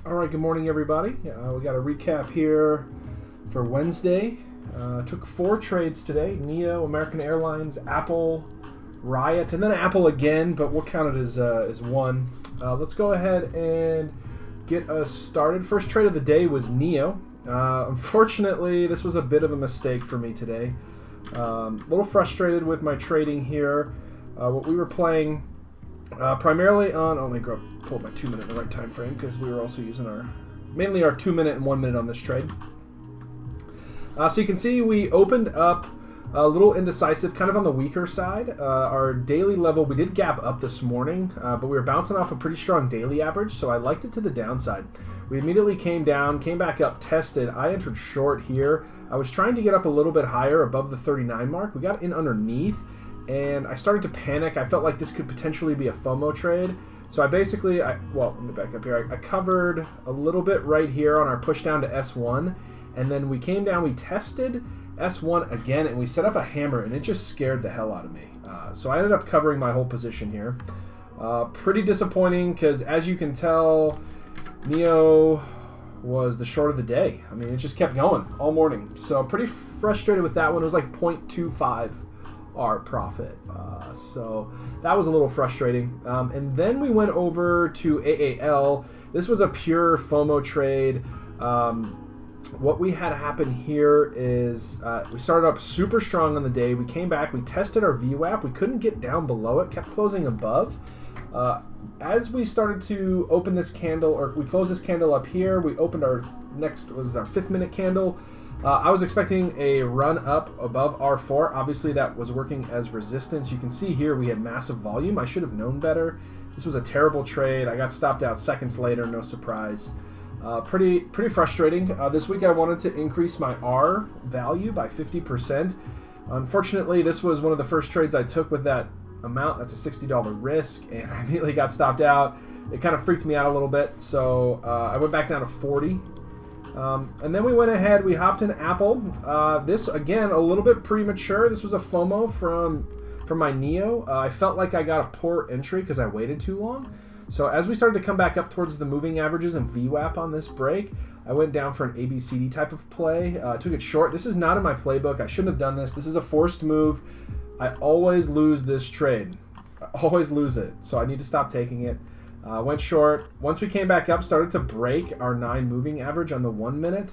All right, good morning, everybody. We got a recap here for Wednesday. Took 4 trades today: Neo, American Airlines, Aapl, Riot, and then Aapl again, but we'll count it as one. Let's go ahead and get us started. First trade of the day was Neo. Unfortunately, this was a bit of a mistake for me today. A little frustrated with my trading here. What we were playing primarily on... let me pull my 2 minute in the right time frame, because we were also using mainly our 2 minute and 1 minute on this trade. So you can see we opened up a little indecisive, kind of on the weaker side. Our daily level, we did gap up this morning, but we were bouncing off a pretty strong daily average, so I liked it to the downside. We immediately came down, came back up, tested. I entered short here. I was trying to get up a little bit higher above the 39 mark. We got in underneath, and I started to panic. I felt like this could potentially be a FOMO trade. So I basically, let me back up here. I covered a little bit right here on our push down to S1, and then we came down, we tested S1 again, and we set up a hammer, and it just scared the hell out of me. So I ended up covering my whole position here. Pretty disappointing, because as you can tell, Neo was the short of the day. I mean, it just kept going all morning. So pretty frustrated with that one. It was like 0.25 our profit. So that was a little frustrating. And then we went over to AAL. This was a pure FOMO trade. What we had happen here is we started up super strong on the day. We came back, we tested our VWAP. We couldn't get down below it, kept closing above. As we started to open this candle, or we closed this candle up here, we opened our next, was our 5th minute candle. I was expecting a run up above R4. Obviously that was working as resistance. You can see here we had massive volume. I should have known better. This was a terrible trade. I got stopped out seconds later, no surprise. Pretty frustrating. This week I wanted to increase my R value by 50%. Unfortunately, this was one of the first trades I took with that amount. That's a $60 risk, and I immediately got stopped out. It kind of freaked me out a little bit, so I went back down to 40. And then we went ahead, we hopped in Aapl. This, again, a little bit premature. This was a FOMO from my Neo. I felt like I got a poor entry because I waited too long. So as we started to come back up towards the moving averages and VWAP on this break, I went down for an ABCD type of play. Took it short. This is not in my playbook. I shouldn't have done this. This is a forced move. I always lose this trade. I always lose it. So I need to stop taking it. Went short. Once we came back up, started to break our 9 moving average on the 1 minute.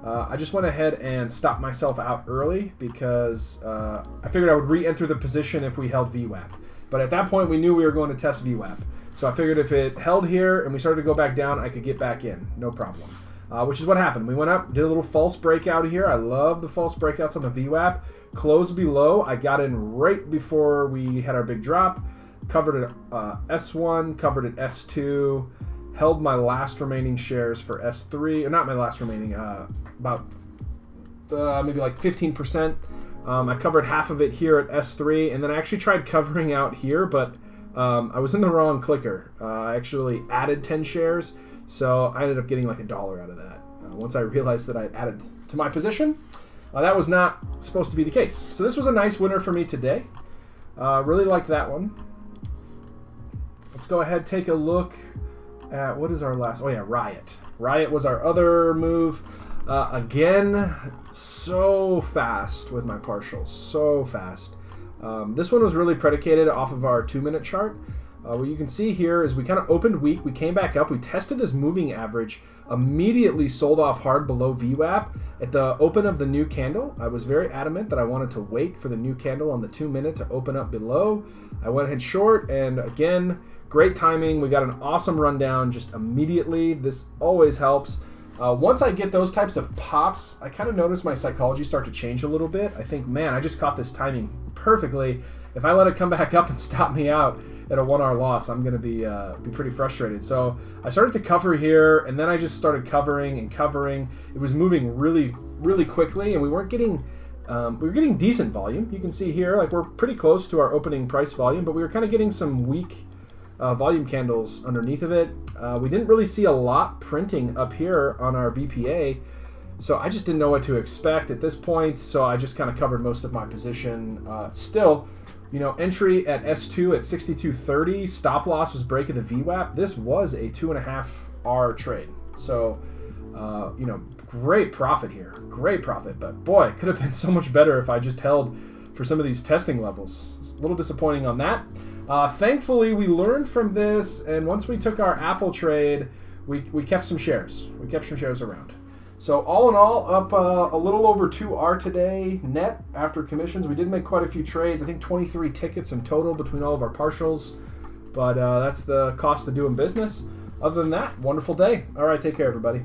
I just went ahead and stopped myself out early because I figured I would re-enter the position if we held VWAP. But at that point, we knew we were going to test VWAP. So I figured if it held here and we started to go back down, I could get back in. No problem. Which is what happened. We went up, did a little false breakout here. I love the false breakouts on the VWAP. Closed below. I got in right before we had our big drop. Covered at S1, covered at S2, held my last remaining shares for S3, or not my last remaining, about maybe like 15%. I covered half of it here at S3, and then I actually tried covering out here, but I was in the wrong clicker. I actually added 10 shares, so I ended up getting like $1 out of that. Once I realized that I'd added to my position, that was not supposed to be the case. So this was a nice winner for me today. Really liked that one. Let's go ahead and take a look at what is our last... Oh yeah, Riot. Riot was our other move. Again, so fast with my partials. So fast. This one was really predicated off of our 2 minute chart. What you can see here is we kind of opened weak. We came back up. We tested this moving average. Immediately sold off hard below VWAP. At the open of the new candle, I was very adamant that I wanted to wait for the new candle on the 2 minute to open up below. I went ahead short, and again, great timing. We got an awesome rundown just immediately. This always helps. Once I get those types of pops, I kind of notice my psychology start to change a little bit. I think, man, I just caught this timing perfectly. If I let it come back up and stop me out at a 1 hour loss, I'm going to be pretty frustrated. So I started to cover here, and then I just started covering and covering. It was moving really, really quickly, and we weren't getting... we were getting decent volume. You can see here, like we're pretty close to our opening price volume, but we were kind of getting some weak volume candles underneath of it. We didn't really see a lot printing up here on our VPA, so I just didn't know what to expect at this point, so I just kind of covered most of my position. Still, you know, entry at S2 at 62.30, stop loss was break of the VWAP. This was a 2.5 R trade. So, great profit here. Great profit. But boy, it could have been so much better if I just held for some of these testing levels. It's a little disappointing on that. Thankfully, we learned from this, and once we took our Aapl trade, we kept some shares. We kept some shares around. So all in all, up a little over 2R today net after commissions. We did make quite a few trades. I think 23 tickets in total between all of our partials. But that's the cost of doing business. Other than that, wonderful day. All right, take care, everybody.